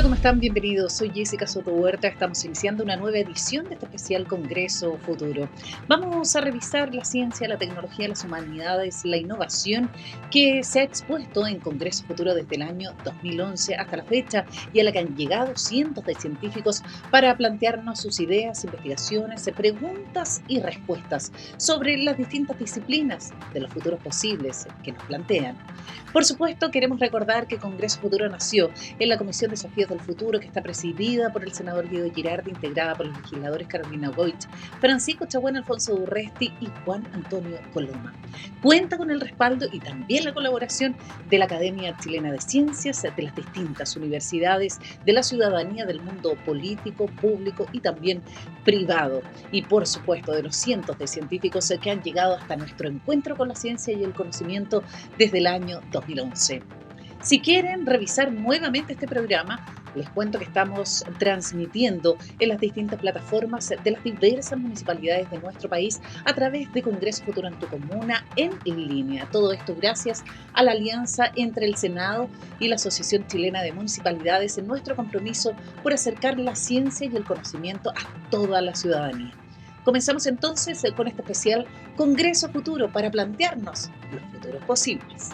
¿cómo están? Bienvenidos. Soy Jessica Soto Huerta. Estamos iniciando una nueva edición de este especial Congreso Futuro. Vamos a revisar la ciencia, la tecnología, las humanidades, la innovación que se ha expuesto en Congreso Futuro desde el año 2011 hasta la fecha y a la que han llegado cientos de científicos para plantearnos sus ideas, investigaciones, preguntas y respuestas sobre las distintas disciplinas de los futuros posibles que nos plantean. Por supuesto, queremos recordar que Congreso Futuro nació en la Comisión de Desafíos del Futuro, que está presidida por el senador Diego Girardi, integrada por los legisladores Carolina Goich, Francisco Chaguán, Alfonso Urresti y Juan Antonio Coloma. Cuenta con el respaldo y también la colaboración de la Academia Chilena de Ciencias, de las distintas universidades, de la ciudadanía del mundo político, público y también privado. Y por supuesto de los cientos de científicos que han llegado hasta nuestro encuentro con la ciencia y el conocimiento desde el año 2011. Si quieren revisar nuevamente este programa, les cuento que estamos transmitiendo en las distintas plataformas de las diversas municipalidades de nuestro país a través de Congreso Futuro en tu Comuna en línea. Todo esto gracias a la alianza entre el Senado y la Asociación Chilena de Municipalidades en nuestro compromiso por acercar la ciencia y el conocimiento a toda la ciudadanía. Comenzamos entonces con este especial Congreso Futuro para plantearnos los futuros posibles.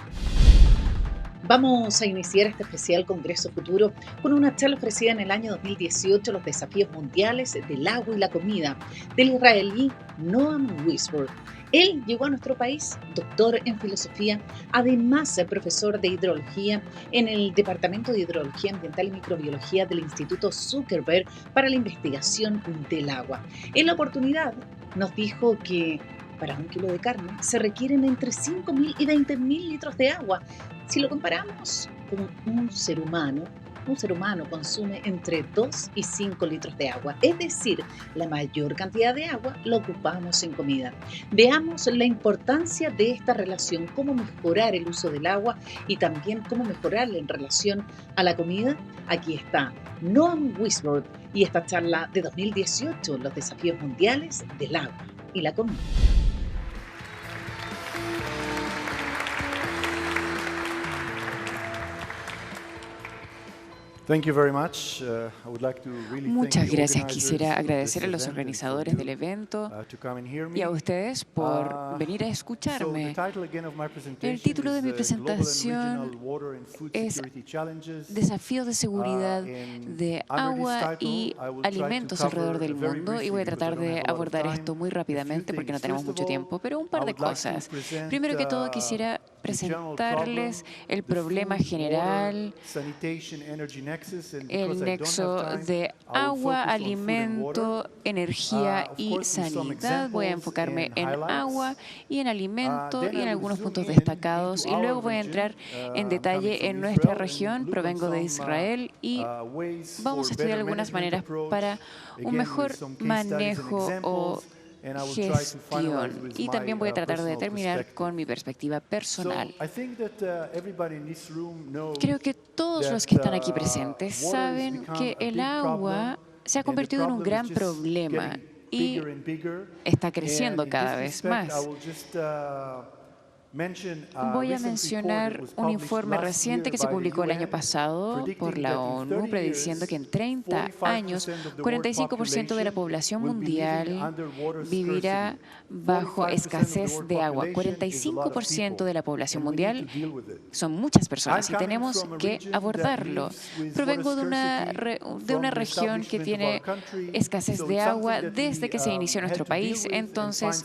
Vamos a iniciar este especial Congreso Futuro con una charla ofrecida en el año 2018, los desafíos mundiales del agua y la comida, del israelí Noam Weisbrot. Él llegó a nuestro país, doctor en filosofía, además profesor de hidrología en el Departamento de Hidrología Ambiental y Microbiología del Instituto Zuckerberg para la investigación del agua. En la oportunidad nos dijo que para 1 kilo de carne se requieren entre 5.000 y 20.000 litros de agua. Si lo comparamos con un ser humano consume entre 2 y 5 litros de agua, es decir, la mayor cantidad de agua la ocupamos en comida. Veamos la importancia de esta relación, cómo mejorar el uso del agua y también cómo mejorarla en relación a la comida. Aquí está Noam Weisbrot y esta charla de 2018, los desafíos mundiales del agua y la comida. Muchas gracias. Quisiera agradecer a los organizadores del evento y a ustedes por venir a escucharme. El título de mi presentación es Desafíos de seguridad de agua y alimentos alrededor del mundo, y voy a tratar de abordar esto muy rápidamente porque no tenemos mucho tiempo, pero un par de cosas. Primero que todo, quisiera presentarles el problema general, el nexo de agua, alimento, energía y sanidad. Voy a enfocarme en agua y en alimento y en algunos puntos destacados, y luego voy a entrar en detalle en nuestra región. Provengo de Israel y vamos a estudiar algunas maneras para un mejor manejo o gestión, y también voy a tratar de terminar con mi perspectiva personal. Creo que todos los que están aquí presentes saben que el agua se ha convertido en un gran problema y está creciendo cada vez más. Voy a mencionar un informe reciente que se publicó el año pasado por la ONU, prediciendo que en 30 años 45% de la población mundial vivirá bajo escasez de agua. 45% de la población mundial son muchas personas y tenemos que abordarlo. Provengo de una región que tiene escasez de agua desde que se inició nuestro país, entonces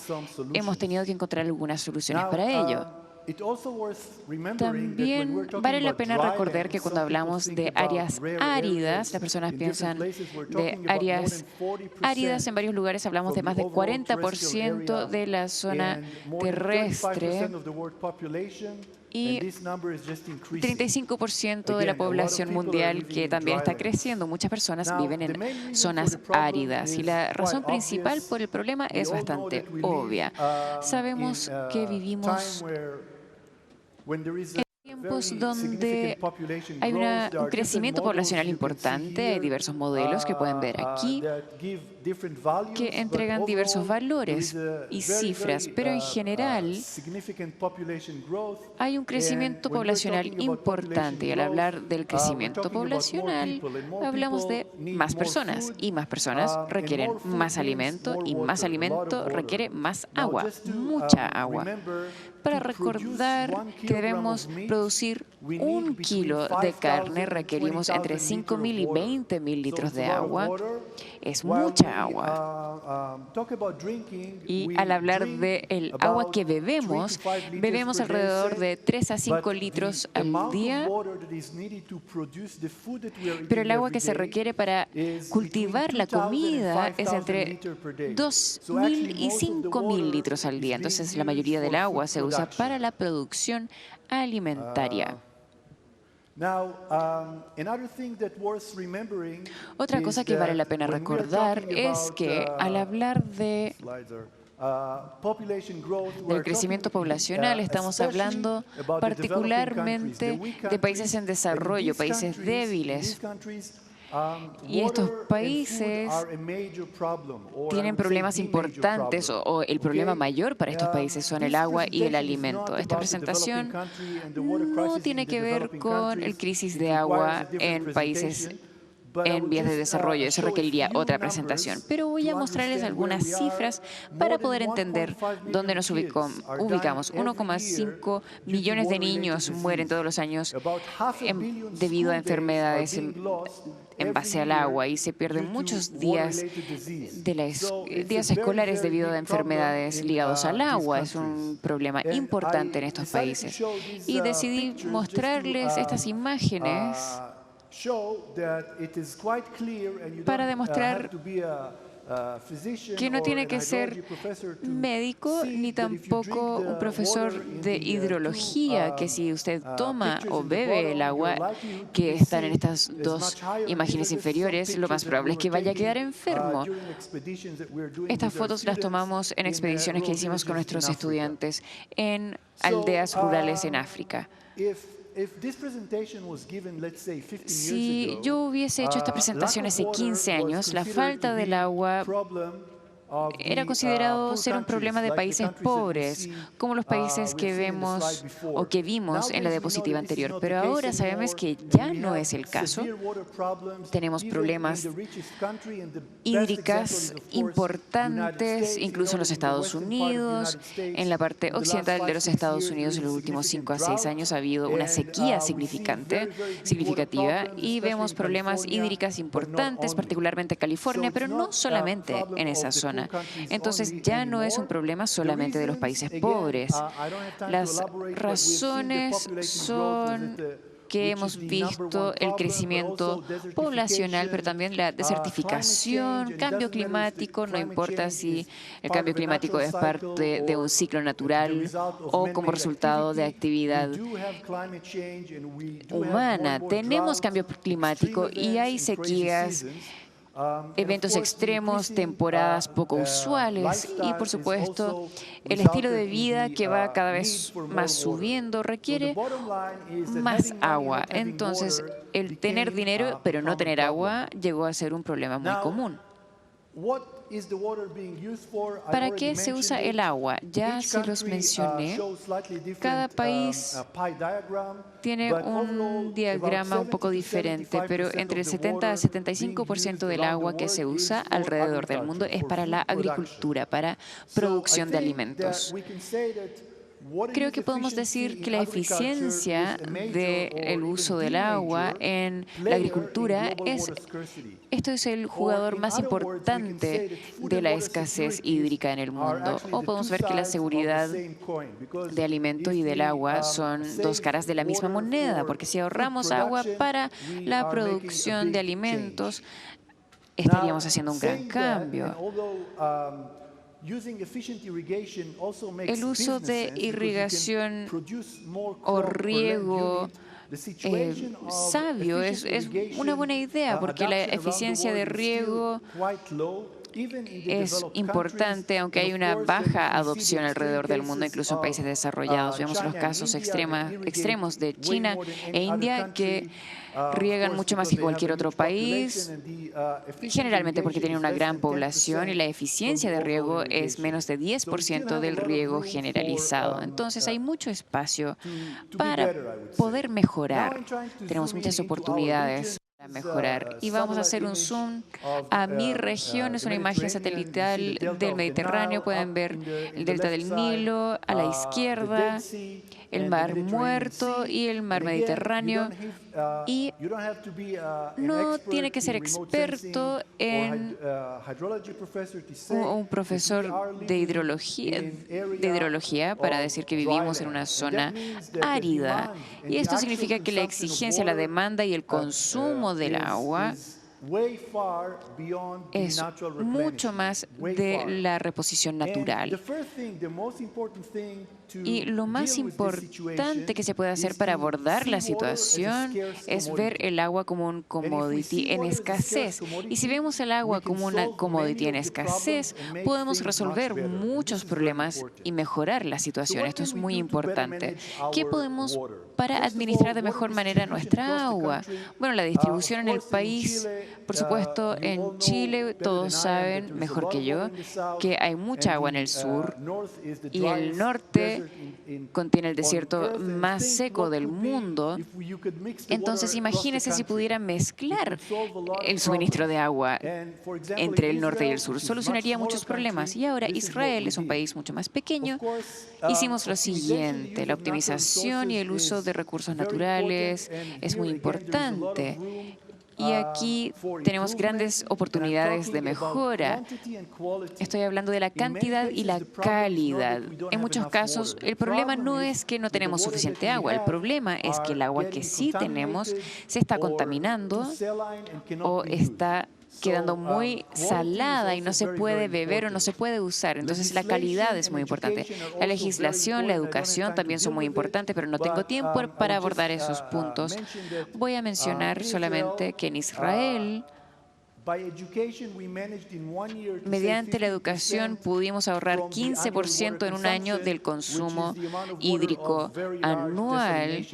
hemos tenido que encontrar algunas soluciones para ello. También vale la pena recordar que cuando hablamos de áreas áridas, las personas piensan de áreas áridas. En varios lugares hablamos de más de 40% de la zona terrestre y 35% de la población mundial, que también está creciendo. Muchas personas viven en zonas áridas y la razón principal por el problema es bastante obvia. Sabemos que vivimos en tiempos donde hay un crecimiento poblacional importante, hay diversos modelos que pueden ver aquí que entregan diversos valores y cifras, pero en general hay un crecimiento poblacional importante y al hablar del crecimiento poblacional hablamos de más personas y más personas requieren más alimento y más alimento requiere más agua, mucha agua. Para recordar que debemos producir 1 kilo de carne, requerimos entre 5.000 y 20.000 litros de agua. Es mucha agua. Y al hablar del agua que bebemos, bebemos alrededor de 3 a 5 litros al día, pero el agua que se requiere para cultivar la comida es entre 2.000 y 5.000 litros al día. Entonces, la mayoría del agua se usa para la producción alimentaria. Otra cosa que vale la pena recordar es que al hablar del crecimiento poblacional estamos hablando particularmente de países en desarrollo, países débiles. Y estos países tienen problemas importantes o el problema mayor para estos países son el agua y el alimento. Esta presentación no tiene que ver con el crisis de agua en países en vías de desarrollo. Eso requeriría otra presentación. Pero voy a mostrarles algunas cifras para poder entender dónde nos ubicamos. 1,5 millones de niños mueren todos los años debido a enfermedades en base al agua y se pierden muchos días días escolares debido a enfermedades ligadas al agua. Es un problema importante en estos países. Y decidí mostrarles estas imágenes para demostrar que no tiene que ser médico ni tampoco un profesor de hidrología, que si usted toma o bebe el agua que está en estas dos imágenes inferiores, lo más probable es que vaya a quedar enfermo. Estas fotos las tomamos en expediciones que hicimos con nuestros estudiantes en aldeas rurales en África. Si yo hubiese hecho esta presentación hace 15 años, la falta del agua era considerado ser un problema de países pobres, como los países que vemos o que vimos en la diapositiva anterior. Pero ahora sabemos que ya no es el caso. Tenemos problemas hídricas importantes, incluso en los Estados Unidos. En la parte occidental de los Estados Unidos, en los últimos 5 a 6 años ha habido una sequía significativa, y vemos problemas hídricas importantes, particularmente en California, pero no solamente en esa zona. Entonces ya no es un problema solamente de los países pobres. Las razones son que hemos visto el crecimiento poblacional, pero también la desertificación, cambio climático, no importa si el cambio climático es parte de un ciclo natural o como resultado de actividad humana. Tenemos cambio climático y hay sequías, eventos extremos, temporadas poco usuales y, por supuesto, el estilo de vida que va cada vez más subiendo requiere más agua. Entonces, el tener dinero pero no tener agua llegó a ser un problema muy común. ¿Para qué se usa el agua? Ya se los mencioné. Cada país tiene un diagrama un poco diferente, pero entre el 70 a 75% del agua que se usa alrededor del mundo es para la agricultura, para producción de alimentos. Creo que podemos decir que la eficiencia del uso del agua en la agricultura esto es el jugador más importante de la escasez hídrica en el mundo. O podemos ver que la seguridad de alimento y del agua son dos caras de la misma moneda, porque si ahorramos agua para la producción de alimentos, estaríamos haciendo un gran cambio. El uso de irrigación o riego sabio es una buena idea, porque la eficiencia de riego es importante, aunque hay una baja adopción alrededor del mundo, incluso en países desarrollados. Vemos los casos extremos de China e India que riegan mucho más que cualquier otro país, generalmente porque tienen una gran población y la eficiencia de riego es menos de 10% del riego generalizado. Entonces hay mucho espacio para poder mejorar. Tenemos muchas oportunidades para mejorar. Y vamos a hacer un zoom a mi región. Es una imagen satelital del Mediterráneo. Pueden ver el delta del Nilo a la izquierda, el Mar Muerto y el Mar Mediterráneo. Y no tiene que ser experto un profesor de hidrología para decir que vivimos en una zona árida. Y esto significa que la exigencia, la demanda y el consumo del agua es mucho más de la reposición natural. Y lo más importante que se puede hacer para abordar la situación es ver el agua como un commodity en escasez. Y si vemos el agua como una commodity en escasez, podemos resolver muchos problemas y mejorar la situación. Esto es muy importante. ¿Qué podemos para administrar de mejor manera nuestra agua? Bueno, la distribución en el país, por supuesto, en Chile, todos saben mejor que yo que hay mucha agua en el sur y el norte contiene el desierto más seco del mundo. Entonces, imagínense si pudieran mezclar el suministro de agua entre el norte y el sur. Solucionaría muchos problemas. Y ahora Israel es un país mucho más pequeño. Hicimos lo siguiente. La optimización y el uso de recursos naturales es muy importante. Y aquí tenemos grandes oportunidades de mejora. Estoy hablando de la cantidad y la calidad. En muchos casos, el problema no es que no tenemos suficiente agua. El problema es que el agua que sí tenemos se está contaminando o está quedando muy salada y no se puede beber o no se puede usar. Entonces, la calidad es muy importante. La legislación, la educación también son muy importantes, pero no tengo tiempo para abordar esos puntos. Voy a mencionar solamente que en Israel, mediante la educación pudimos ahorrar 15% en un año del consumo hídrico anual,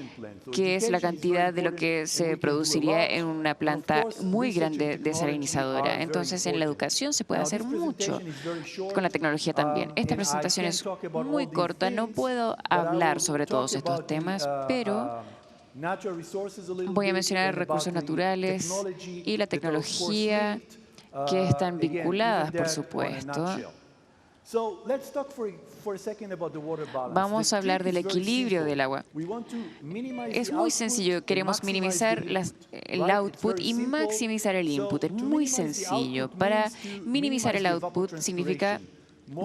que es la cantidad de lo que se produciría en una planta muy grande desalinizadora. Entonces, en la educación se puede hacer mucho, con la tecnología también. Esta presentación es muy corta, no puedo hablar sobre todos estos temas, pero voy a mencionar recursos naturales y la tecnología que están vinculadas, por supuesto. Vamos a hablar del equilibrio del agua. Es muy sencillo. Queremos minimizar el output y maximizar el input. Es muy sencillo. Para minimizar el output significa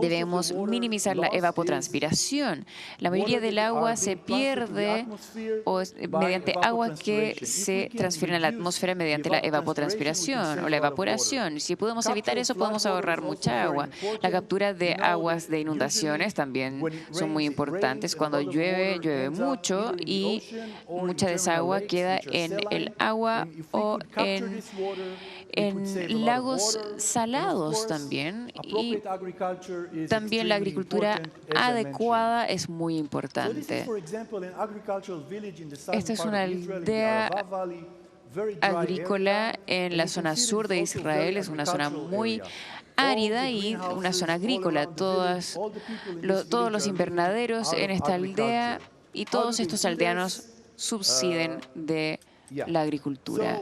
debemos minimizar la evapotranspiración. La mayoría del agua se pierde mediante agua que se transfiere a la atmósfera mediante la evapotranspiración o la evaporación. Si podemos evitar eso, podemos ahorrar mucha agua. La captura de aguas de inundaciones también son muy importantes. Cuando llueve, llueve mucho y mucha de esa agua queda en el agua o en lagos salados también. Y también la agricultura adecuada es muy importante. Esta es una aldea agrícola en la zona sur de Israel. Es una zona muy árida y una zona agrícola. Todos los invernaderos en esta aldea y todos estos aldeanos subsisten de la agricultura.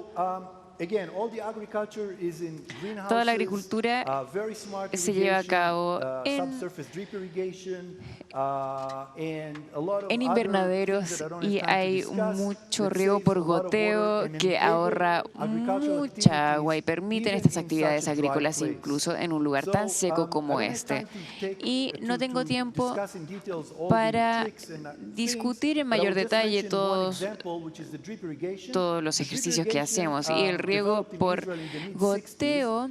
Toda la agricultura se lleva a cabo en invernaderos y hay mucho riego por goteo que ahorra mucha agua y permiten estas actividades agrícolas incluso en un lugar tan seco como este. Y no tengo tiempo para discutir en mayor detalle todos los ejercicios que hacemos. Y el riego por goteo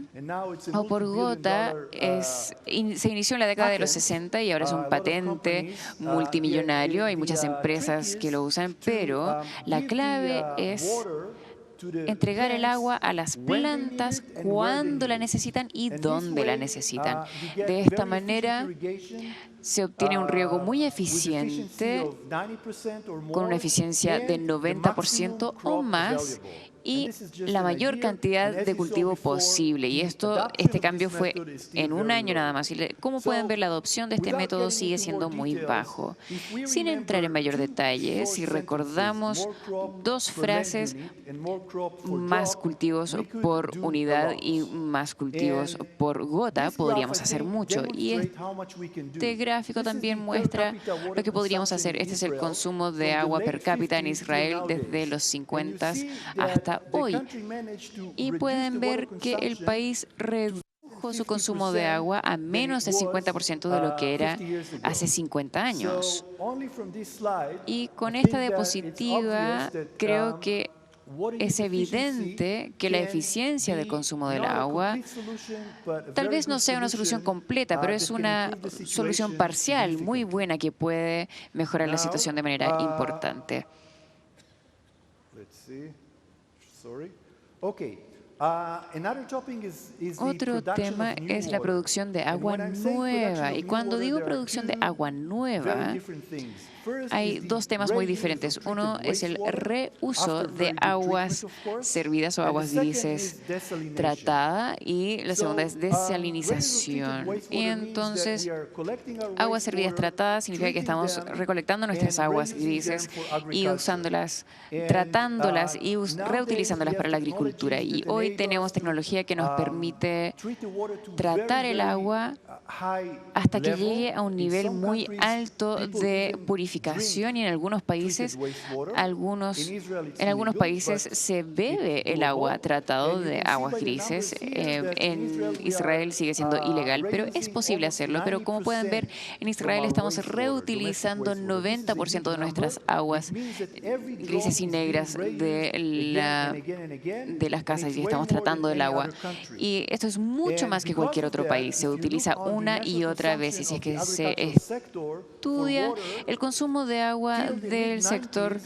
o por gota se inició en la década de los 60 y ahora es un patente multimillonario. Hay muchas empresas que lo usan, pero la clave es entregar el agua a las plantas cuando la necesitan y dónde la necesitan. De esta manera se obtiene un riego muy eficiente, con una eficiencia de 90% o más, y la mayor cantidad de cultivo posible. Y este cambio fue en un año nada más. Y como pueden ver, la adopción de este método sigue siendo muy bajo. Sin entrar en mayor detalle, si recordamos dos frases: más cultivos por unidad y más cultivos por gota, podríamos hacer mucho. Y este gráfico también muestra lo que podríamos hacer. Este es el consumo de agua per cápita en Israel desde los 50 hasta hoy. Y pueden ver que el país redujo su consumo de agua a menos del 50% de lo que era hace 50 años. Y con esta diapositiva creo que es evidente que la eficiencia del consumo del agua tal vez no sea una solución completa, pero es una solución parcial muy buena que puede mejorar la situación de manera importante. Otro tema es la producción de agua nueva. Y cuando digo producción de agua nueva, hay dos temas muy diferentes. Uno es el reuso de aguas servidas o aguas grises tratada, y la segunda es desalinización. Y entonces, aguas servidas tratadas significa que estamos recolectando nuestras aguas grises y usándolas, tratándolas y reutilizándolas para la agricultura. Y hoy tenemos tecnología que nos permite tratar el agua hasta que llegue a un nivel muy alto de purificación, y en algunos países, se bebe el agua tratado de aguas grises. En Israel sigue siendo ilegal, pero es posible hacerlo. Pero como pueden ver, en Israel estamos reutilizando 90% de nuestras aguas grises y negras de las casas, y estamos tratando el agua. Y esto es mucho más que cualquier otro país. Se utiliza una y otra vez. Y si es que se estudia el consumo de agua del sector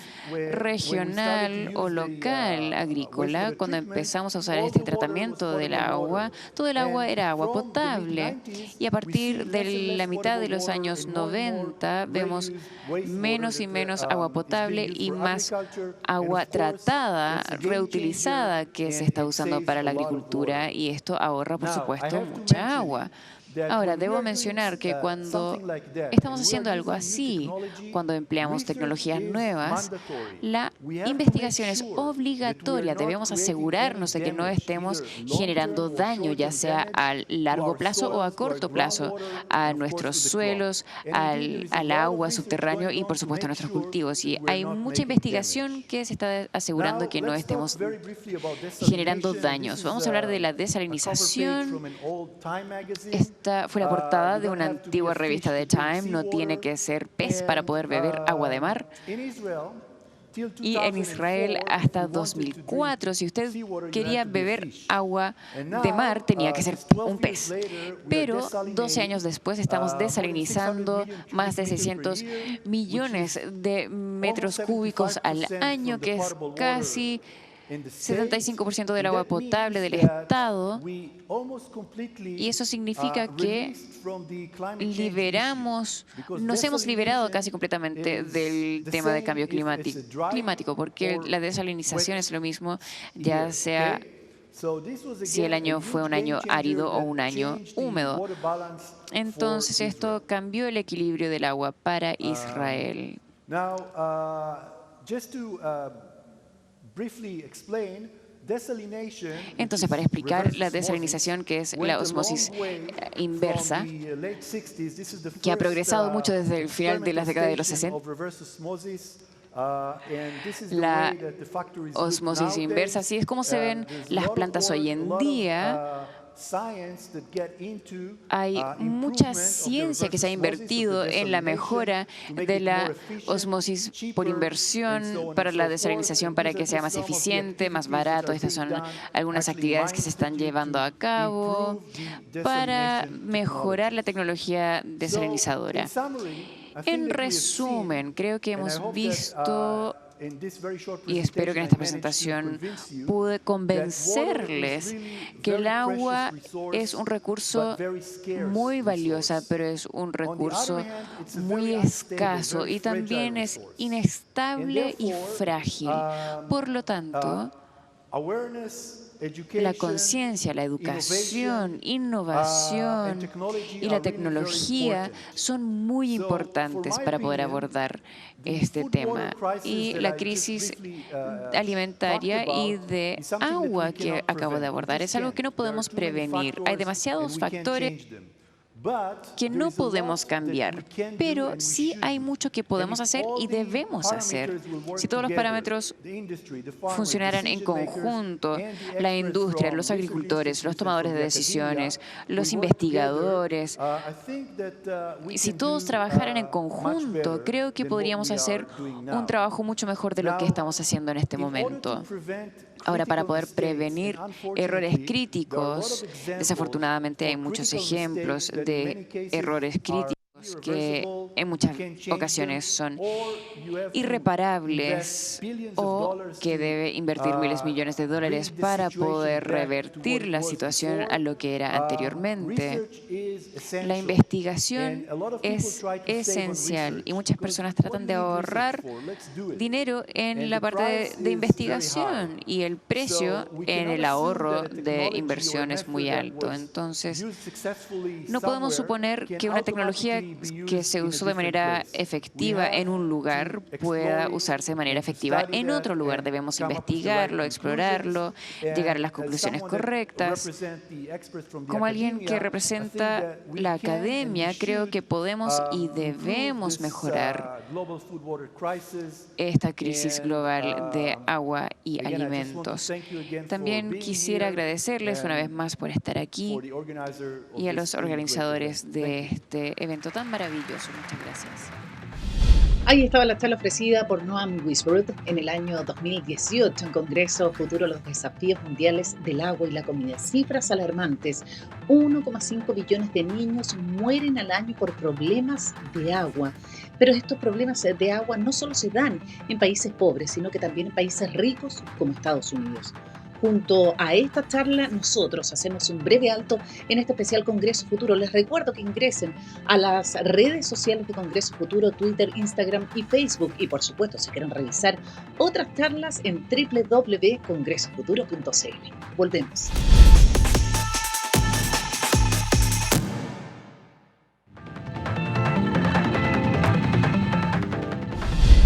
regional o local agrícola, cuando empezamos a usar este tratamiento del agua, todo el agua era agua potable. Y a partir de la mitad de los años 90 vemos menos y menos agua potable y más agua tratada, reutilizada, que se está usando para la agricultura, y esto ahorra, por supuesto, mucha agua. Ahora, debo mencionar que cuando estamos haciendo algo así, cuando empleamos tecnologías nuevas, la investigación es obligatoria. Debemos asegurarnos de que no estemos generando daño, ya sea a largo plazo o a corto plazo, a nuestros suelos, al agua subterráneo y, por supuesto, a nuestros cultivos. Y hay mucha investigación que se está asegurando que no estemos generando daños. Vamos a hablar de la desalinización. Esta fue la portada de una antigua revista de Time. No tiene que ser pez para poder beber agua de mar. Y en Israel, hasta 2004, si usted quería beber agua de mar, tenía que ser un pez. Pero 12 años después estamos desalinizando más de 600 millones de metros cúbicos al año, que es casi 75% del agua potable del estado, y eso significa que nos hemos liberado casi completamente del tema de cambio climático, porque la desalinización es lo mismo, ya sea si el año fue un año árido o un año húmedo. Entonces, esto cambió el equilibrio del agua para Israel. Entonces, para explicar la desalinización, que es la osmosis inversa, que ha progresado mucho desde el final de las décadas de los 60, la osmosis inversa, así es como se ven las plantas hoy en día. Hay mucha ciencia que se ha invertido en la mejora de la osmosis por inversión para la desalinización, para que sea más eficiente, más barato. Estas son algunas actividades que se están llevando a cabo para mejorar la tecnología desalinizadora. En resumen, creo que hemos visto Y espero que en esta presentación pude convencerles que el agua es un recurso muy valioso, pero es un recurso muy escaso y también es inestable y frágil. Por lo tanto, la conciencia, la educación, innovación y la tecnología son muy importantes para poder abordar este tema. Y la crisis alimentaria y de agua que acabo de abordar es algo que no podemos prevenir. Hay demasiados factores que no podemos cambiar, pero sí hay mucho que podemos hacer y debemos hacer. Si todos los parámetros funcionaran en conjunto, la industria, los agricultores, los tomadores de decisiones, los investigadores, si todos trabajaran en conjunto, creo que podríamos hacer un trabajo mucho mejor de lo que estamos haciendo en este momento. Ahora, para poder prevenir errores críticos, desafortunadamente hay muchos ejemplos de errores críticos que en muchas ocasiones son irreparables o que debe invertir miles de millones de dólares para poder revertir la situación a lo que era anteriormente. La investigación es esencial y muchas personas tratan de ahorrar dinero en la parte de investigación y el precio en el ahorro de inversión es muy alto. Entonces, no podemos suponer que una tecnología que se usó de manera efectiva en un lugar pueda usarse de manera efectiva en otro lugar. Debemos investigarlo, explorarlo, llegar a las conclusiones correctas. Como alguien que representa la academia, creo que podemos y debemos mejorar esta crisis global de agua y alimentos. También quisiera agradecerles una vez más por estar aquí y a los organizadores de este evento tan maravilloso. Muchas gracias. Ahí estaba la charla ofrecida por Noam Wisworth en el año 2018 en Congreso Futuro, los desafíos mundiales del agua y la comida. Cifras alarmantes. 1,5 billones de niños mueren al año por problemas de agua. Pero estos problemas de agua no solo se dan en países pobres, sino que también en países ricos como Estados Unidos. Junto a esta charla, nosotros hacemos un breve alto en este especial Congreso Futuro. Les recuerdo que ingresen a las redes sociales de Congreso Futuro, Twitter, Instagram y Facebook. Y por supuesto, si quieren revisar otras charlas en www.congresofuturo.cl. Volvemos.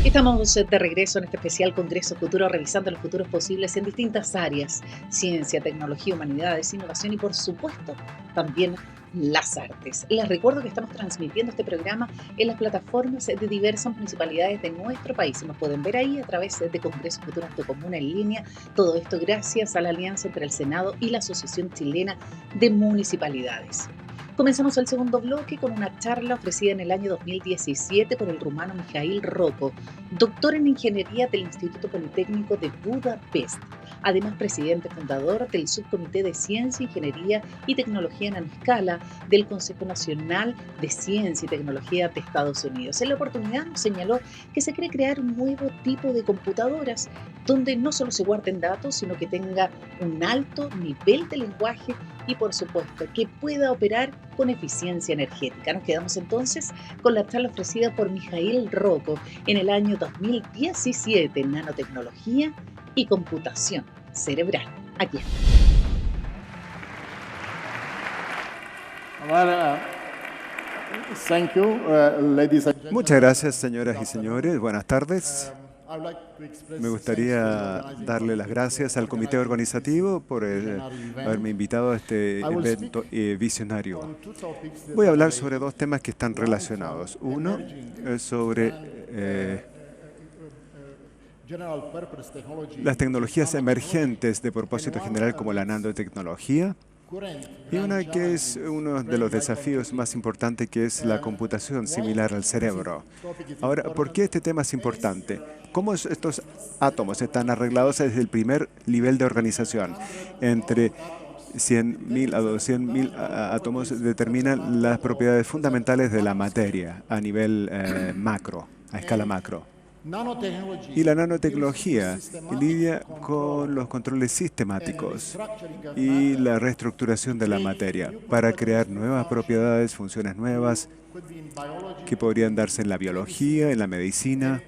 Estamos de regreso en este especial Congreso Futuro, revisando los futuros posibles en distintas áreas: ciencia, tecnología, humanidades, innovación y, por supuesto, también las artes. Les recuerdo que estamos transmitiendo este programa en las plataformas de diversas municipalidades de nuestro país. Nos pueden ver ahí a través de Congreso Futuro en tu comuna en línea. Todo esto gracias a la alianza entre el Senado y la Asociación Chilena de Municipalidades. Comenzamos el segundo bloque con una charla ofrecida en el año 2017 por el rumano Mijail Rocco, doctor en Ingeniería del Instituto Politécnico de Budapest, además presidente fundador del Subcomité de Ciencia, Ingeniería y Tecnología en escala del Consejo Nacional de Ciencia y Tecnología de Estados Unidos. En la oportunidad nos señaló que se quiere crear un nuevo tipo de computadoras donde no solo se guarden datos, sino que tenga un alto nivel de lenguaje y, por supuesto, que pueda operar con eficiencia energética. Nos quedamos entonces con la charla ofrecida por Mijail Rocco en el año 2017, nanotecnología y computación cerebral. Aquí está. Muchas gracias, señoras y señores. Buenas tardes. Me gustaría darle las gracias al comité organizativo por haberme invitado a este evento visionario. Voy a hablar sobre dos temas que están relacionados. Uno es sobre las tecnologías emergentes de propósito general como la nanotecnología. Y una que es uno de los desafíos más importantes, que es la computación similar al cerebro. Ahora, ¿por qué este tema es importante? ¿Cómo estos átomos están arreglados desde el primer nivel de organización? Entre 100.000 a 200.000 átomos determinan las propiedades fundamentales de la materia a nivel macro, a escala macro. Y la nanotecnología lidia con los controles sistemáticos y la reestructuración de la materia para crear nuevas propiedades, funciones nuevas que podrían darse en la biología, en la medicina.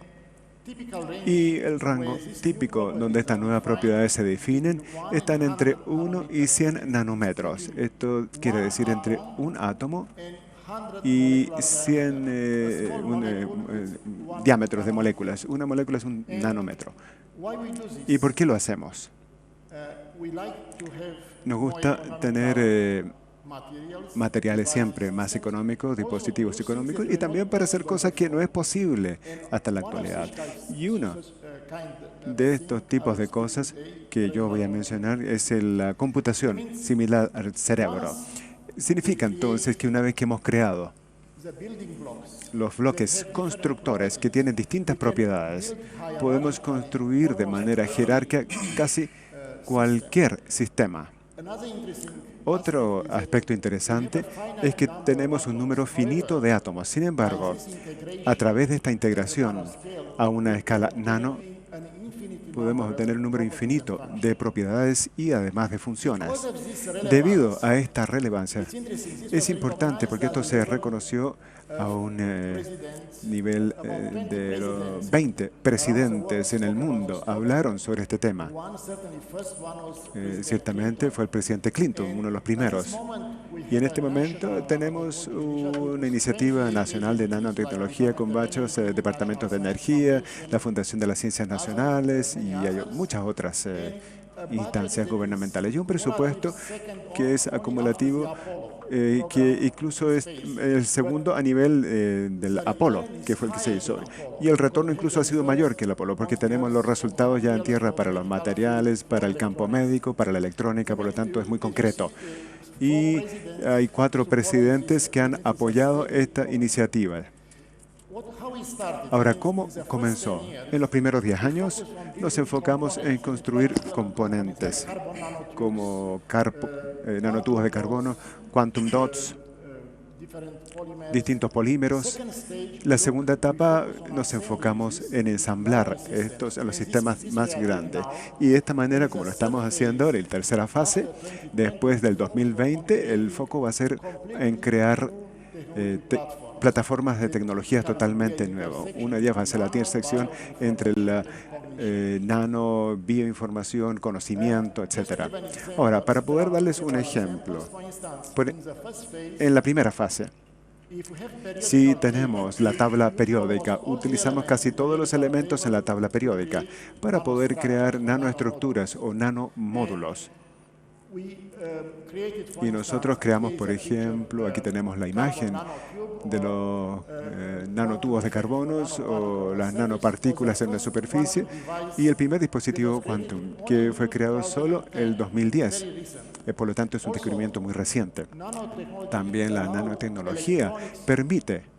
Y el rango típico donde estas nuevas propiedades se definen están entre 1 y 100 nanómetros. Esto quiere decir entre un átomo y 100 diámetros de moléculas. Una molécula es un nanómetro. ¿Y por qué lo hacemos? Nos gusta tener materiales siempre más económicos, dispositivos económicos, y también para hacer cosas que no es posible hasta la actualidad. Y uno de estos tipos de cosas que yo voy a mencionar es la computación similar al cerebro. Significa entonces que una vez que hemos creado los bloques constructores que tienen distintas propiedades, podemos construir de manera jerárquica casi cualquier sistema. Otro aspecto interesante es que tenemos un número finito de átomos. Sin embargo, a través de esta integración a una escala nano, podemos obtener un número infinito de propiedades y además de funciones. Debido a esta relevancia, es importante porque esto se reconoció a un nivel de los 20 presidentes en el mundo hablaron sobre este tema. Ciertamente fue el presidente Clinton, uno de los primeros. Y en este momento tenemos una iniciativa nacional de nanotecnología con varios departamentos de energía, la Fundación de las Ciencias Nacionales y hay muchas otras instancias gubernamentales. Y un presupuesto que es acumulativo, que incluso es el segundo a nivel del Apolo, que fue el que se hizo. Y el retorno incluso ha sido mayor que el Apolo, porque tenemos los resultados ya en tierra para los materiales, para el campo médico, para la electrónica, por lo tanto es muy concreto. Y hay 4 presidentes que han apoyado esta iniciativa. Ahora, ¿cómo comenzó? En los primeros 10 años nos enfocamos en construir componentes como nanotubos de carbono, quantum dots, distintos polímeros. La segunda etapa nos enfocamos en ensamblar estos en los sistemas más grandes. Y de esta manera, como lo estamos haciendo en la tercera fase, después del 2020, el foco va a ser en crear plataformas de tecnologías totalmente nuevas. Una de ellas va a ser la intersección entre la nano, bioinformación, conocimiento, etc. Ahora, para poder darles un ejemplo, en la primera fase, si tenemos la tabla periódica, utilizamos casi todos los elementos en la tabla periódica para poder crear nanoestructuras o nanomódulos. Y nosotros creamos, por ejemplo, aquí tenemos la imagen de los nanotubos de carbono o las nanopartículas en la superficie y el primer dispositivo Quantum, que fue creado solo el 2010. Por lo tanto, es un descubrimiento muy reciente. También la nanotecnología permite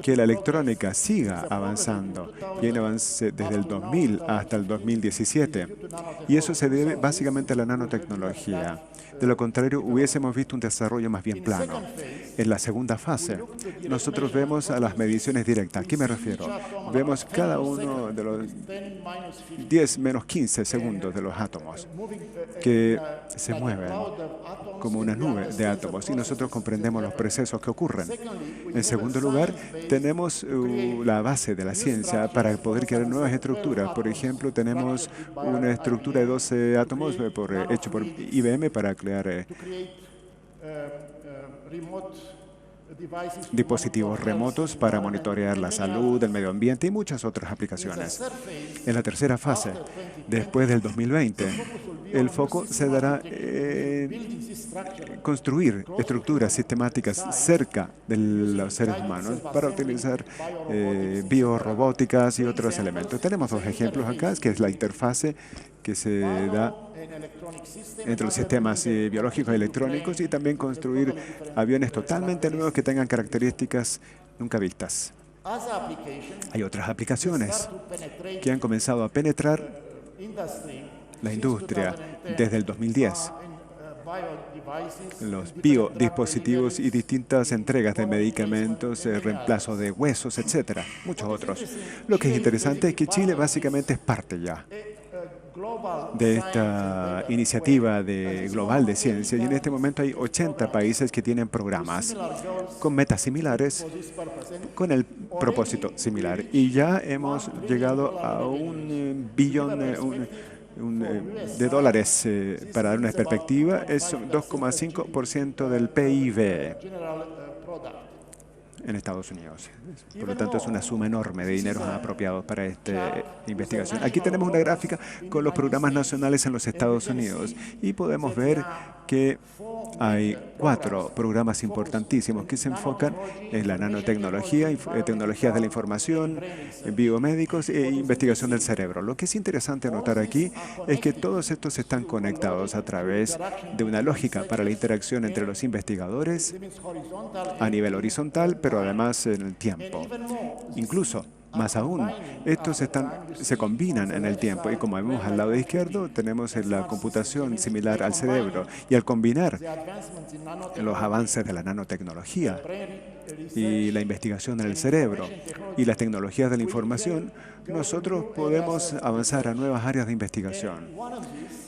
que la electrónica siga avanzando. Y hay un avance desde el 2000 hasta el 2017. Y eso se debe básicamente a la nanotecnología. De lo contrario, hubiésemos visto un desarrollo más bien plano. En la segunda fase, nosotros vemos a las mediciones directas. ¿A qué me refiero? Vemos cada uno de los 10 menos 15 segundos de los átomos que se mueven como una nube de átomos y nosotros comprendemos los procesos que ocurren. En segundo lugar, tenemos la base de la ciencia para poder crear nuevas estructuras. Por ejemplo, tenemos una estructura de 12 átomos hecho por IBM para crear dispositivos remotos para monitorear la salud, el medio ambiente y muchas otras aplicaciones. En la tercera fase, después del 2020, el foco se dará en construir estructuras sistemáticas cerca de los seres humanos para utilizar biorrobóticas y otros elementos. Tenemos 2 ejemplos acá, que es la interfase que se da entre los sistemas biológicos y electrónicos y también construir aviones totalmente nuevos que tengan características nunca vistas. Hay otras aplicaciones que han comenzado a penetrar la industria desde el 2010. los biodispositivos y distintas entregas de medicamentos, reemplazo de huesos, etcétera, muchos otros. Lo que es interesante es que Chile básicamente es parte ya de esta iniciativa global de ciencia, y en este momento hay 80 países que tienen programas con metas similares, con el propósito similar, y ya hemos llegado a un billón de dólares. Para dar una perspectiva, es 2,5% del PIB en Estados Unidos. Por lo tanto, es una suma enorme de dineros apropiados para esta investigación. Aquí tenemos una gráfica con los programas nacionales en los Estados Unidos y podemos ver que hay 4 programas importantísimos que se enfocan en la nanotecnología, tecnologías de la información, biomédicos e investigación del cerebro. Lo que es interesante notar aquí es que todos estos están conectados a través de una lógica para la interacción entre los investigadores a nivel horizontal, pero además en el tiempo. Incluso, más aún, estos se combinan en el tiempo, y como vemos al lado izquierdo, tenemos la computación similar al cerebro, y al combinar los avances de la nanotecnología y la investigación en el cerebro y las tecnologías de la información, nosotros podemos avanzar a nuevas áreas de investigación.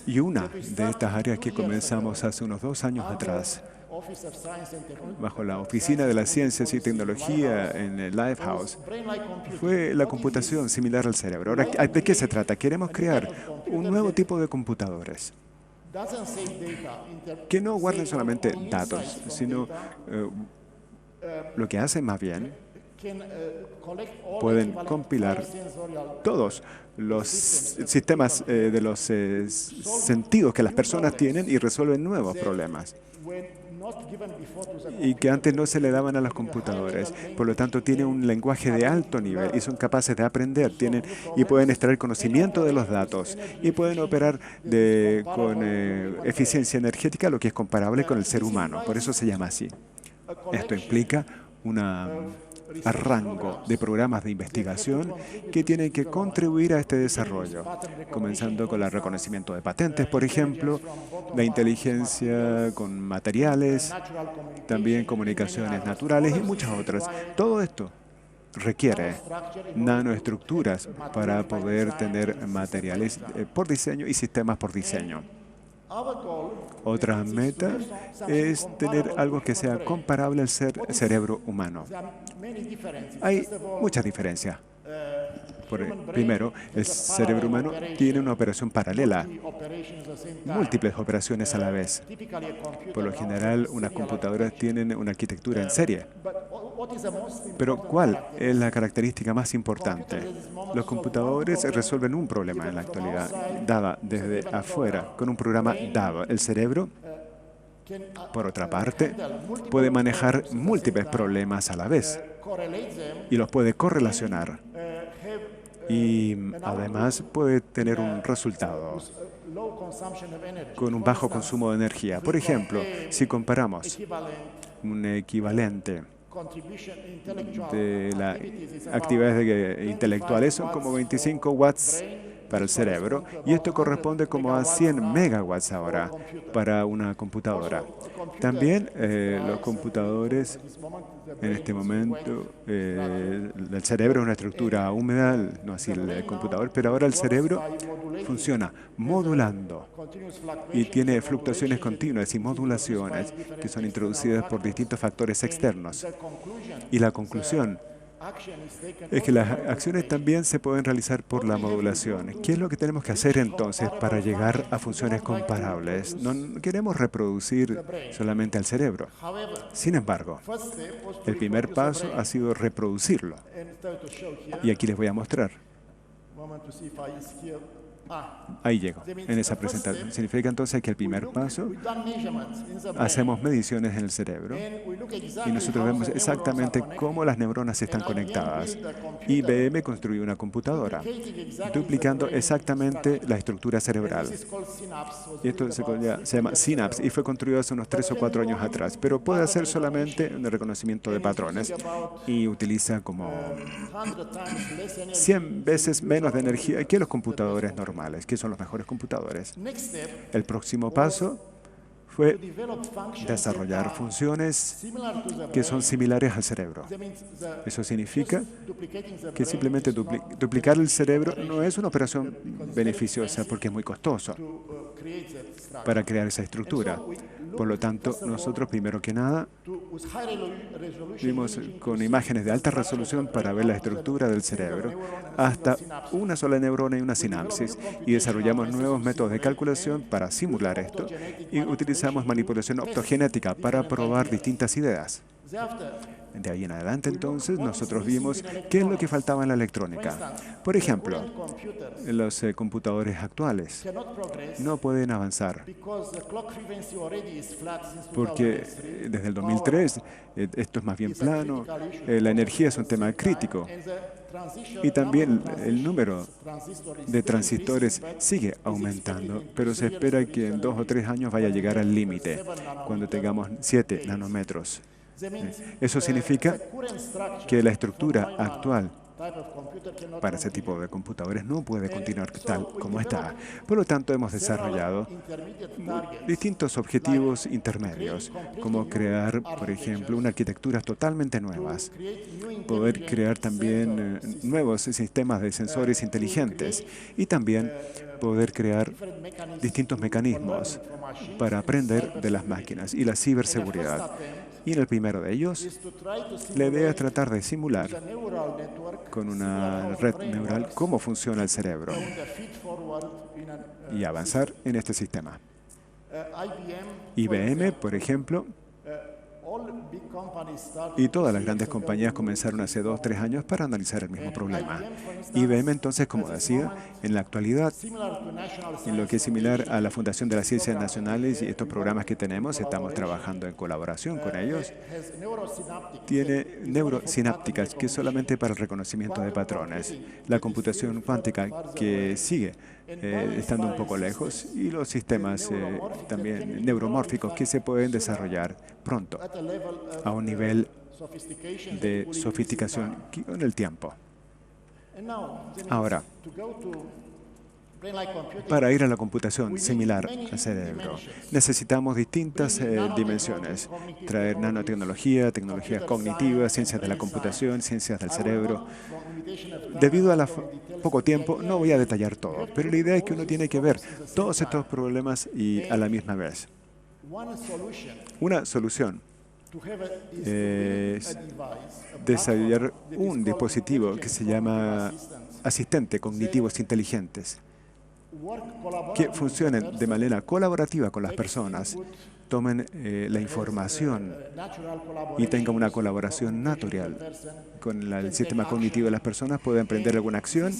Y una de estas áreas que comenzamos hace unos 2 años atrás, bajo la Oficina de las Ciencias y Tecnología en el Lifehouse, fue la computación similar al cerebro. Ahora, ¿de qué se trata? Queremos crear un nuevo tipo de computadores que no guarden solamente datos, sino lo que hacen más bien, pueden compilar todos los sistemas de los sentidos que las personas tienen y resuelven nuevos problemas, y que antes no se le daban a los computadores. Por lo tanto, tienen un lenguaje de alto nivel y son capaces de aprender, y pueden extraer conocimiento de los datos y pueden operar con eficiencia energética, lo que es comparable con el ser humano. Por eso se llama así. Esto implica un rango de programas de investigación que tienen que contribuir a este desarrollo, comenzando con el reconocimiento de patentes, por ejemplo, la inteligencia con materiales, también comunicaciones naturales y muchas otras. Todo esto requiere nanoestructuras para poder tener materiales por diseño y sistemas por diseño. Otra meta es tener algo que sea comparable al cerebro humano. Hay muchas diferencias. Primero, el cerebro humano tiene una operación paralela, múltiples operaciones a la vez. Por lo general, unas computadoras tienen una arquitectura en serie. Pero, ¿cuál es la característica más importante? Los computadores resuelven un problema en la actualidad, dada desde afuera, con un programa dado. El cerebro, por otra parte, puede manejar múltiples problemas a la vez y los puede correlacionar. Y además puede tener un resultado con un bajo consumo de energía. Por ejemplo, si comparamos un equivalente de las actividades intelectuales, son como 25 watts para el cerebro, y esto corresponde como a 100 megawatts ahora para una computadora. También los computadores, en este momento, el cerebro es una estructura húmeda, no así el computador, pero ahora el cerebro funciona modulando y tiene fluctuaciones continuas y modulaciones que son introducidas por distintos factores externos. Y la conclusión es que las acciones también se pueden realizar por la modulación. ¿Qué es lo que tenemos que hacer entonces para llegar a funciones comparables? No queremos reproducir solamente al cerebro. Sin embargo, el primer paso ha sido reproducirlo. Y aquí les voy a mostrar. Ahí llego, en esa presentación. Significa entonces que el primer paso, hacemos mediciones en el cerebro y nosotros vemos exactamente cómo las neuronas están conectadas. IBM construyó una computadora duplicando exactamente la estructura cerebral. Y esto se llama Synapse y fue construido hace unos 3 o 4 años atrás, pero puede hacer solamente un reconocimiento de patrones y utiliza como 100 veces menos de energía que los computadores normales, que son los mejores computadores. El próximo paso fue desarrollar funciones que son similares al cerebro. Eso significa que simplemente duplicar el cerebro no es una operación beneficiosa porque es muy costoso para crear esa estructura. Por lo tanto, nosotros, primero que nada, vimos con imágenes de alta resolución para ver la estructura del cerebro, hasta una sola neurona y una sinapsis, y desarrollamos nuevos métodos de calculación para simular esto, y utilizamos manipulación optogenética para probar distintas ideas. De ahí en adelante, entonces, nosotros vimos qué es lo que faltaba en la electrónica. Por ejemplo, los computadores actuales no pueden avanzar porque desde el 2003 esto es más bien plano, la energía es un tema crítico y también el número de transistores sigue aumentando, pero se espera que en 2 o 3 años vaya a llegar al límite cuando tengamos 7 nanómetros. Eso significa que la estructura actual para ese tipo de computadores no puede continuar tal como está. Por lo tanto, hemos desarrollado distintos objetivos intermedios, como crear, por ejemplo, una arquitecturas totalmente nuevas, poder crear también nuevos sistemas de sensores inteligentes y también poder crear distintos mecanismos para aprender de las máquinas y la ciberseguridad. Y en el primero de ellos, la idea es tratar de simular con una red neural cómo funciona el cerebro y avanzar en este sistema. IBM, por ejemplo, y todas las grandes compañías comenzaron hace 2 o 3 años para analizar el mismo problema. IBM, entonces, como decía, en la actualidad, en lo que es similar a la Fundación de las Ciencias Nacionales y estos programas que tenemos, estamos trabajando en colaboración con ellos, tiene neurosinápticas, que es solamente para el reconocimiento de patrones. La computación cuántica, que sigue estando un poco lejos, y los sistemas también neuromórficos que se pueden desarrollar pronto a un nivel de sofisticación con el tiempo. Ahora, para ir a la computación similar al cerebro, necesitamos distintas dimensiones. Traer nanotecnología, tecnologías cognitivas, ciencias de la computación, ciencias del cerebro. Debido a poco tiempo, no voy a detallar todo, pero la idea es que uno tiene que ver todos estos problemas y a la misma vez. Una solución es desarrollar un dispositivo que se llama asistente cognitivos inteligentes, que funcionen de manera colaborativa con las personas, tomen la información y tengan una colaboración natural con el sistema cognitivo de las personas, pueden emprender alguna acción.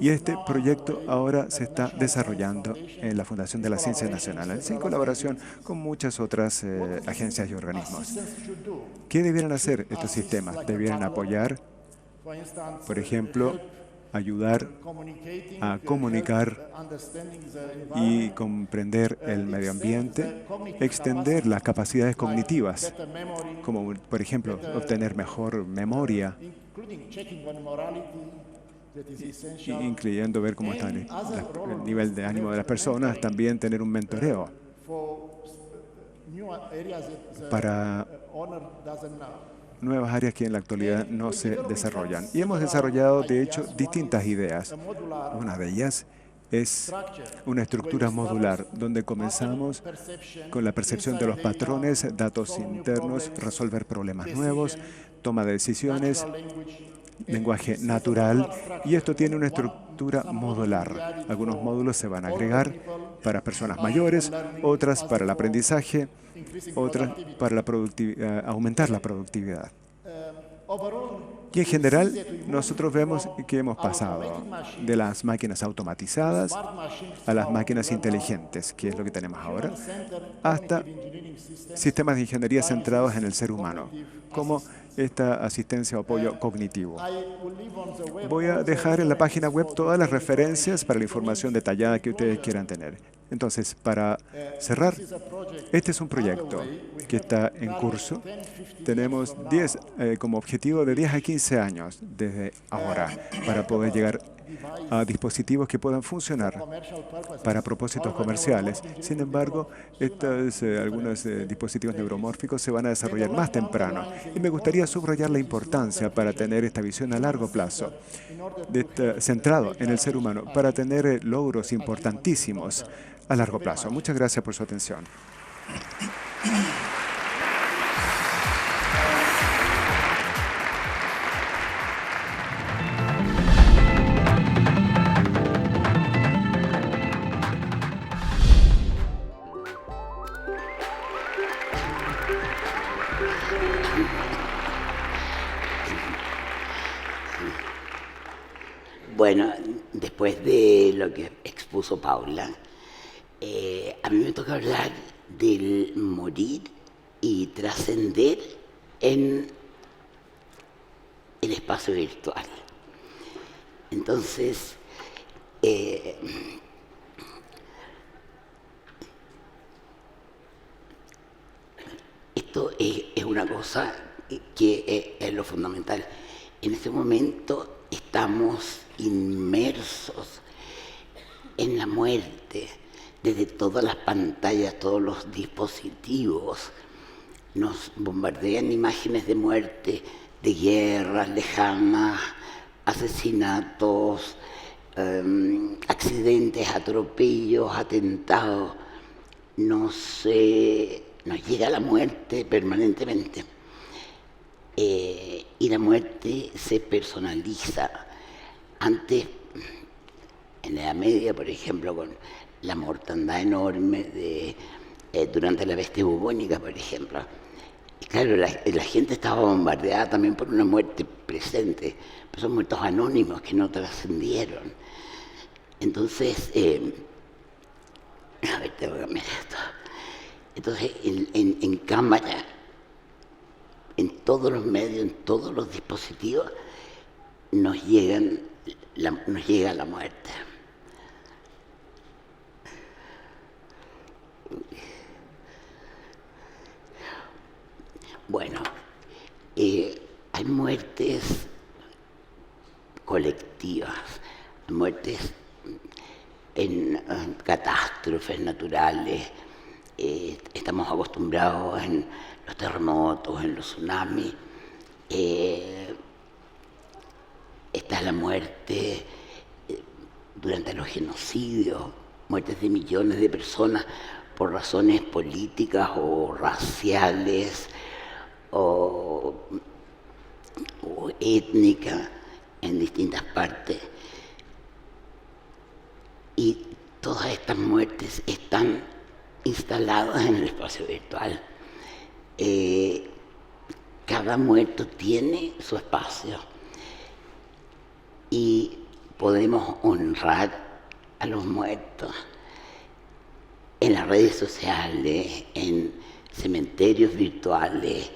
Y este proyecto ahora se está desarrollando en la Fundación de las Ciencias Nacionales, en colaboración con muchas otras agencias y organismos. ¿Qué debieran hacer estos sistemas? Debieran apoyar, por ejemplo, ayudar a comunicar y comprender el medio ambiente, extender las capacidades cognitivas, como por ejemplo obtener mejor memoria, incluyendo ver cómo está el nivel de ánimo de las personas, también tener un mentoreo para nuevas áreas que en la actualidad no se desarrollan. Y hemos desarrollado, de hecho, distintas ideas. Una de ellas es una estructura modular, donde comenzamos con la percepción de los patrones, datos internos, resolver problemas nuevos, toma de decisiones, lenguaje natural, y esto tiene una estructura modular. Algunos módulos se van a agregar para personas mayores, otras para el aprendizaje, otras para aumentar la productividad. Y en general, nosotros vemos que hemos pasado de las máquinas automatizadas a las máquinas inteligentes, que es lo que tenemos ahora, hasta sistemas de ingeniería centrados en el ser humano, como esta asistencia o apoyo cognitivo. Voy a dejar en la página web todas las referencias para la información detallada que ustedes quieran tener. Entonces, para cerrar, este es un proyecto que está en curso. Tenemos como objetivo de 10 a 15 años desde ahora para poder llegar a dispositivos que puedan funcionar para propósitos comerciales. Sin embargo, algunos dispositivos neuromórficos se van a desarrollar más temprano. Y me gustaría subrayar la importancia para tener esta visión a largo plazo, centrado en el ser humano, para tener logros importantísimos a largo plazo. Muchas gracias por su atención. Bueno, después de lo que expuso Paula, a mí me toca hablar del morir y trascender en el espacio virtual. Entonces, esto es una cosa que es lo fundamental. En este momento estamos inmersos en la muerte, desde todas las pantallas, todos los dispositivos. Nos bombardean imágenes de muerte, de guerras lejanas, asesinatos, accidentes, atropellos, atentados. Nos llega la muerte permanentemente. Y la muerte se personaliza. Antes, en la Edad Media, por ejemplo, con la mortandad enorme durante la peste bubónica, por ejemplo. Y claro, la gente estaba bombardeada también por una muerte presente, pero son muertos anónimos que no trascendieron. Entonces, a ver, tengo que cambiar esto. Entonces, en cámara, en todos los medios, en todos los dispositivos, nos llega la muerte. Bueno, hay muertes colectivas, muertes en catástrofes naturales. Estamos acostumbrados en los terremotos, en los tsunamis. Está la muerte durante los genocidios, muertes de millones de personas por razones políticas o raciales o étnicas en distintas partes. Y todas estas muertes están instaladas en el espacio virtual. Cada muerto tiene su espacio y podemos honrar a los muertos en las redes sociales, en cementerios virtuales,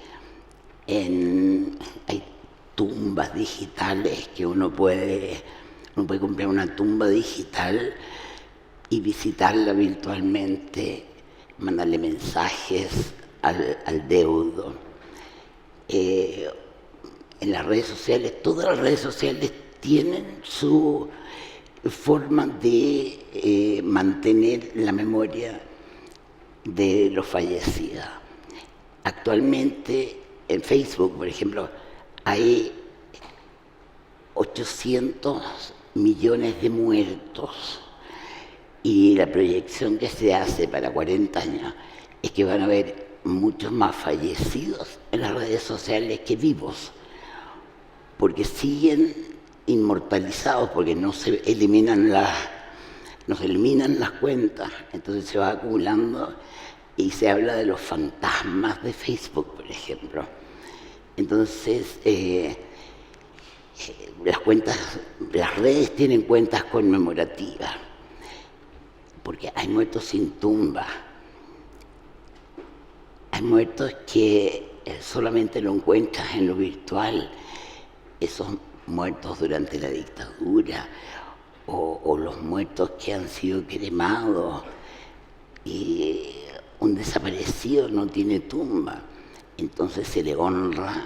hay tumbas digitales que uno puede comprar una tumba digital y visitarla virtualmente, mandarle mensajes al deudo. En las redes sociales, todas las redes sociales tienen su forma de mantener la memoria de los fallecidos. Actualmente en Facebook, por ejemplo, hay 800 millones de muertos y la proyección que se hace para 40 años es que van a haber muchos más fallecidos en las redes sociales que vivos, porque siguen inmortalizados, porque no se eliminan las cuentas, entonces se va acumulando y se habla de los fantasmas de Facebook, por ejemplo. Entonces, las redes tienen cuentas conmemorativas, porque hay muertos sin tumba, hay muertos que solamente lo encuentras en lo virtual, esos muertos durante la dictadura, o los muertos que han sido cremados, y un desaparecido no tiene tumba, entonces se le honra,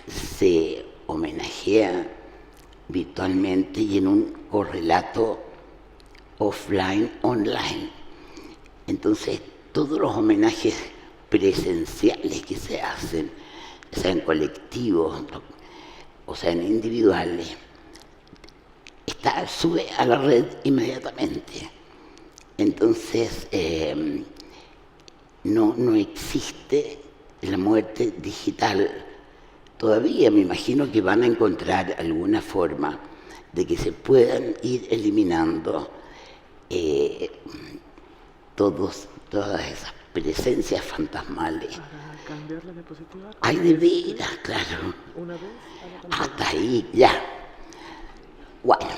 se homenajea virtualmente y en un correlato offline, online. Entonces, todos los homenajes presenciales que se hacen, sean colectivos o sean individuales, sube a la red inmediatamente. Entonces, no existe la muerte digital. Todavía me imagino que van a encontrar alguna forma de que se puedan ir eliminando todas esas presencias fantasmales. Para cambiar la diapositiva. Ay, de veras, claro. Una vez a la Hasta ahí, ya. Bueno.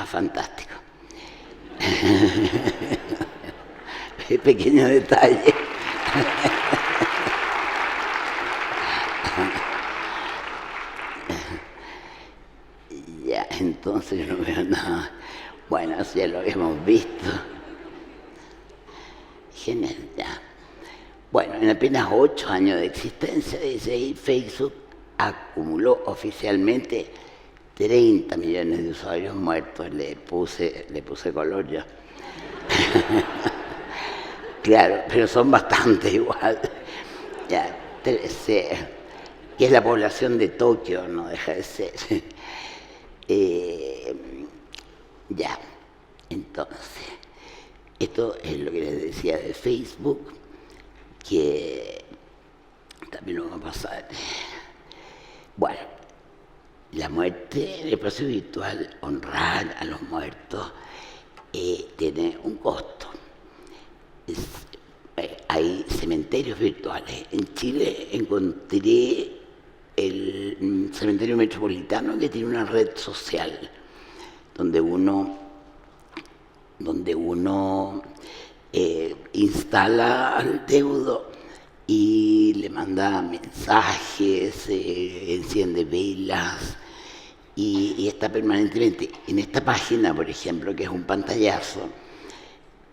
Fantástico. Pequeño detalle. Ya, entonces no veo nada. Bueno, eso ya lo habíamos visto. Genial, ya. Bueno, en apenas 8 años de existencia, dice ahí, Facebook acumuló oficialmente 30 millones de usuarios muertos. Le puse color yo. Claro, pero son bastantes igual. Ya, 13, que es la población de Tokio, no deja de ser. Ya, entonces, esto es lo que les decía de Facebook, que también lo vamos a pasar. Bueno, la muerte en el espacio virtual, honrar a los muertos, tiene un costo. Hay cementerios virtuales. En Chile encontré el cementerio metropolitano que tiene una red social donde uno instala al deudo y le manda mensajes, enciende velas y está permanentemente. En esta página, por ejemplo, que es un pantallazo,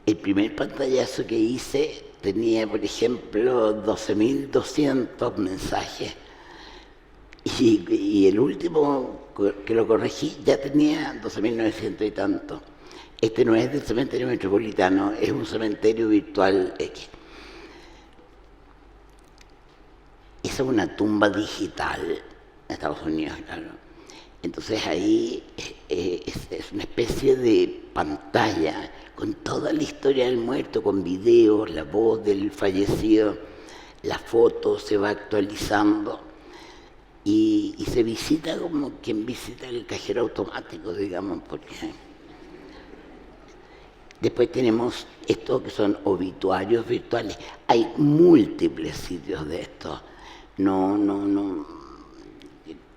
el primer pantallazo que hice tenía, por ejemplo, 12.200 mensajes. Y el último que lo corregí ya tenía 12.900 y tanto. Este no es del cementerio metropolitano, es un cementerio virtual X. Esa es una tumba digital en Estados Unidos, claro. Entonces ahí es una especie de pantalla con toda la historia del muerto, con videos, la voz del fallecido, la foto se va actualizando y se visita como quien visita el cajero automático, digamos, porque después tenemos estos que son obituarios virtuales. Hay múltiples sitios de estos,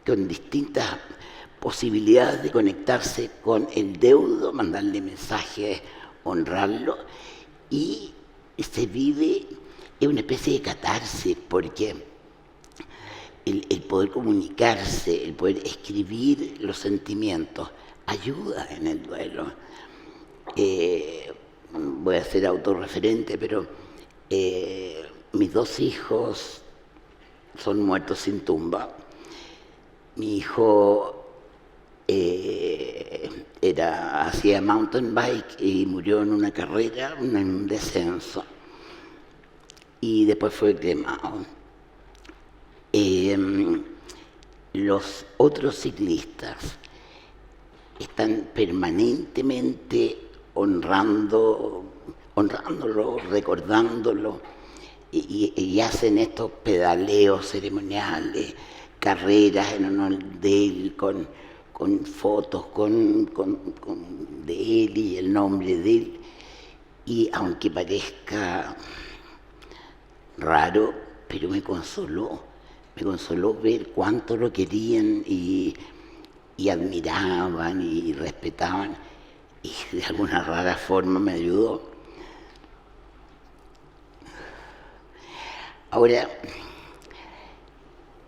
con distintas posibilidades de conectarse con el deudo, mandarle mensajes, honrarlo, y se vive en una especie de catarsis, porque el poder comunicarse, el poder escribir los sentimientos, ayuda en el duelo. Voy a ser autorreferente, pero mis 2 hijos son muertos sin tumba. Mi hijo hacía mountain bike y murió en una carrera, en un descenso, y después fue cremado. Los otros ciclistas están permanentemente honrándolo, recordándolo, y hacen estos pedaleos ceremoniales, carreras en honor de él, con fotos de él y el nombre de él. Y aunque parezca raro, pero me consoló ver cuánto lo querían y admiraban y respetaban, y de alguna rara forma me ayudó. Ahora,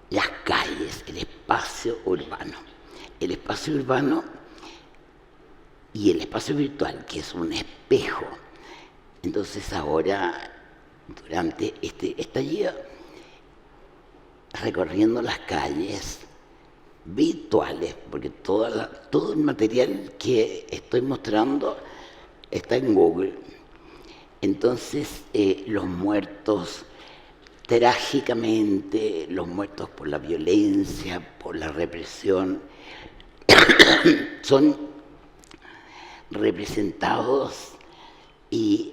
las calles, el espacio urbano y el espacio virtual, que es un espejo. Entonces ahora, durante este estallido, recorriendo las calles, virtuales, porque todo el material que estoy mostrando está en Google. Entonces, los muertos trágicamente, los muertos por la violencia, por la represión, son representados y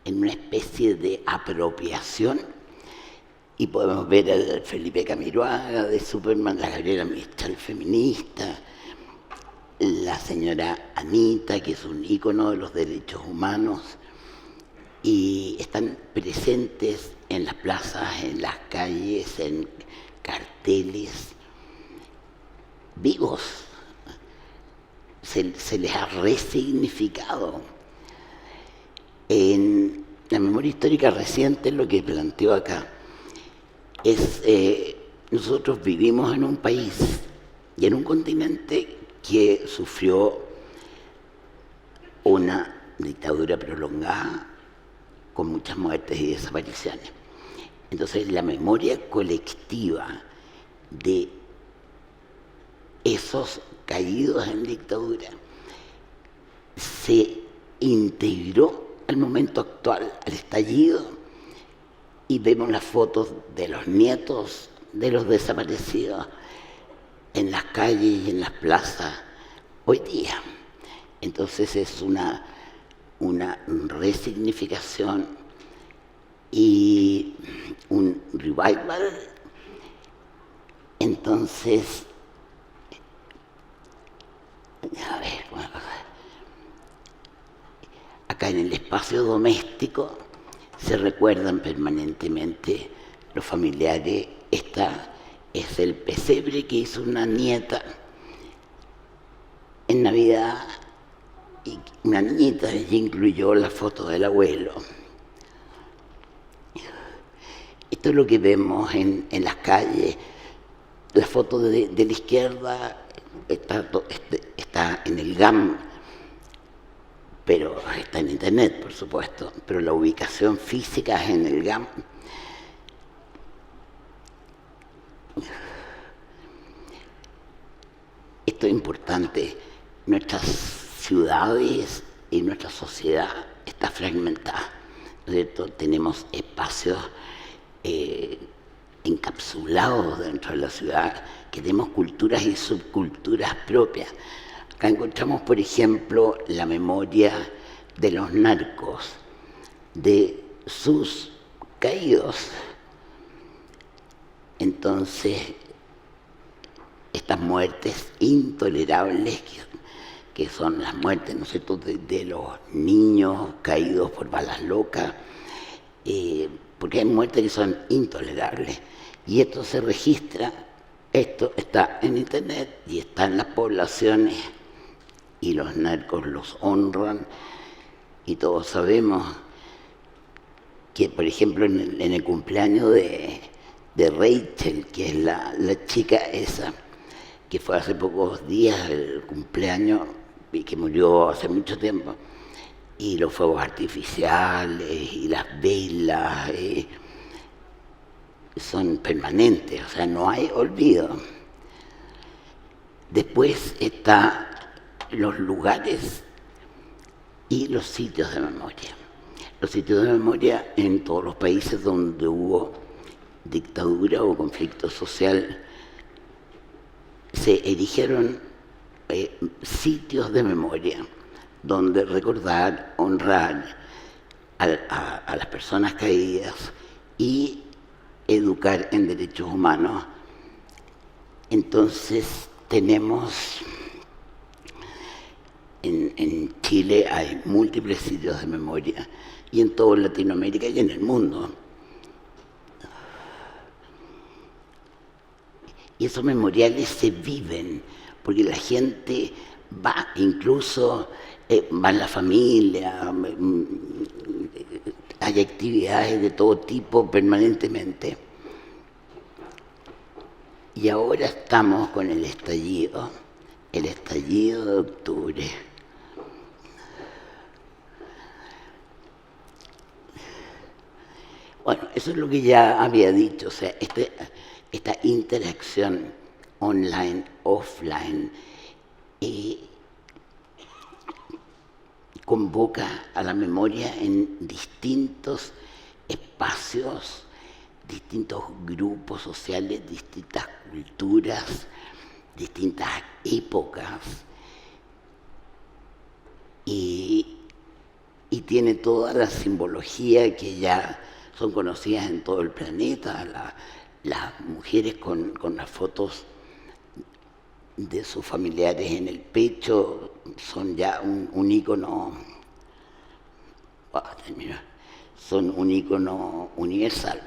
en una especie de apropiación. Y podemos ver a Felipe Camiroaga de Superman, la Gabriela Mistral feminista, la señora Anita, que es un ícono de los derechos humanos, y están presentes en las plazas, en las calles, en carteles, vivos. Se les ha resignificado. En la memoria histórica reciente, lo que planteó acá es, nosotros vivimos en un país y en un continente que sufrió una dictadura prolongada con muchas muertes y desapariciones. Entonces, la memoria colectiva de esos caídos en dictadura se integró al momento actual, al estallido, y vemos las fotos de los nietos de los desaparecidos en las calles y en las plazas hoy día. Entonces es una resignificación y un revival. Entonces, a ver, una cosa. Acá en el espacio doméstico se recuerdan permanentemente los familiares. Esta es el pesebre que hizo una nieta en Navidad, y una niñita, ella incluyó la foto del abuelo. Esto es lo que vemos en las calles. La foto de la izquierda está en el GAM, pero está en internet, por supuesto, pero la ubicación física es en el GAM. Esto es importante. Nuestras ciudades y nuestra sociedad está fragmentada, ¿no es cierto? Tenemos espacios encapsulados dentro de la ciudad, que tenemos culturas y subculturas propias. Acá encontramos, por ejemplo, la memoria de los narcos, de sus caídos. Entonces, estas muertes intolerables que son las muertes, ¿no es cierto?, de los niños caídos por balas locas, porque hay muertes que son intolerables. Y esto se registra, esto está en internet y está en las poblaciones, y los narcos los honran, y todos sabemos que, por ejemplo, en el cumpleaños de Rachel, que es la chica esa, que fue hace pocos días el cumpleaños y que murió hace mucho tiempo, y los fuegos artificiales y las velas son permanentes, o sea, no hay olvido. Después están los lugares y los sitios de memoria. Los sitios de memoria en todos los países donde hubo dictadura o conflicto social, se erigieron sitios de memoria donde recordar, honrar a las personas caídas y educar en derechos humanos. Entonces tenemos, en Chile hay múltiples sitios de memoria, y en toda Latinoamérica y en el mundo. Y esos memoriales se viven, porque la gente va, incluso va en la familia, hay actividades de todo tipo permanentemente. Y ahora estamos con el estallido de octubre. Bueno, eso es lo que ya había dicho, o sea, esta interacción online, offline, convoca a la memoria en distintos espacios, distintos grupos sociales, distintas culturas, distintas épocas, y tiene toda la simbología que ya son conocidas en todo el planeta. Las mujeres con las fotos de sus familiares en el pecho son ya un ícono, son un ícono universal.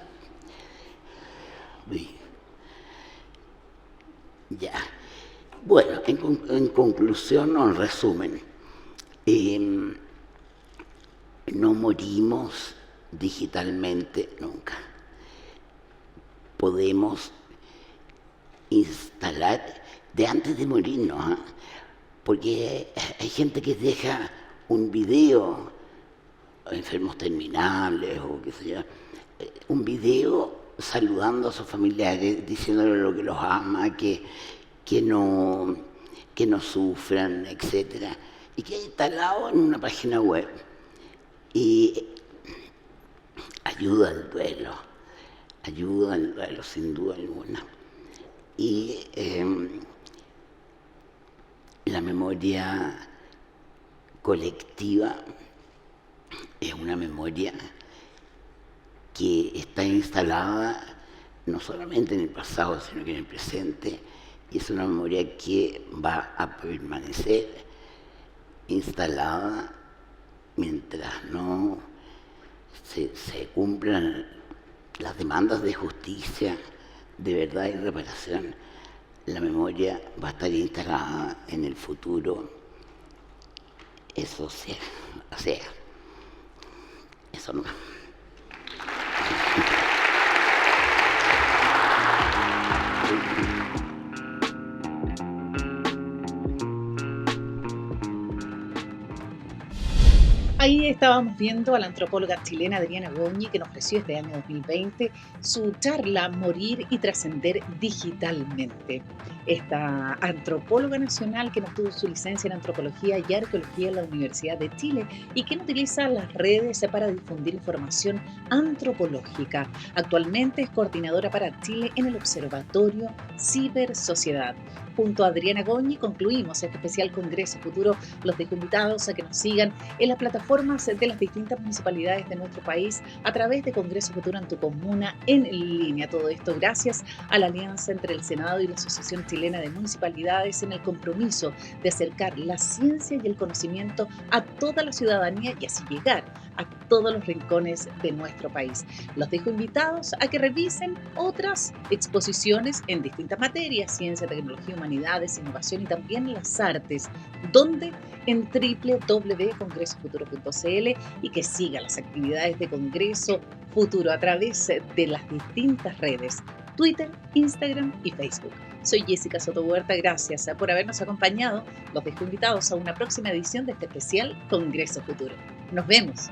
Ya. Bueno, en conclusión o en resumen, no morimos digitalmente nunca. Podemos instalar de antes de morirnos, ¿eh? Porque hay gente que deja un video, enfermos terminales o qué sé yo, un video saludando a sus familiares, diciéndole lo que los ama, que no sufran, etc. Y que hay instalado en una página web. Y ayuda al duelo sin duda alguna. Y la memoria colectiva es una memoria que está instalada no solamente en el pasado, sino que en el presente, y es una memoria que va a permanecer instalada mientras no se cumplan las demandas de justicia, de verdad y reparación. La memoria va a estar instalada en el futuro. Eso sea, eso no. Ahí estábamos viendo a la antropóloga chilena Adriana Goñi, que nos ofreció este año 2020 su charla Morir y trascender digitalmente. Esta antropóloga nacional que obtuvo su licencia en antropología y arqueología en la Universidad de Chile y quien utiliza las redes para difundir información antropológica. Actualmente es coordinadora para Chile en el Observatorio Cibersociedad. Junto a Adriana Goñi concluimos este especial Congreso Futuro. Los dejo invitados a que nos sigan en las plataformas de las distintas municipalidades de nuestro país a través de Congreso Futuro en tu comuna en línea. Todo esto gracias a la alianza entre el Senado y la Asociación Chilena de Municipalidades en el compromiso de acercar la ciencia y el conocimiento a toda la ciudadanía y así llegar a todos los rincones de nuestro país. Los dejo invitados a que revisen otras exposiciones en distintas materias: ciencia, tecnología, humanidades, innovación y también las artes, donde en www.congresofuturo.cl, y que siga las actividades de Congreso Futuro a través de las distintas redes, Twitter, Instagram y Facebook. Soy Jessica Soto Huerta, gracias por habernos acompañado. Los dejo invitados a una próxima edición de este especial Congreso Futuro. Nos vemos.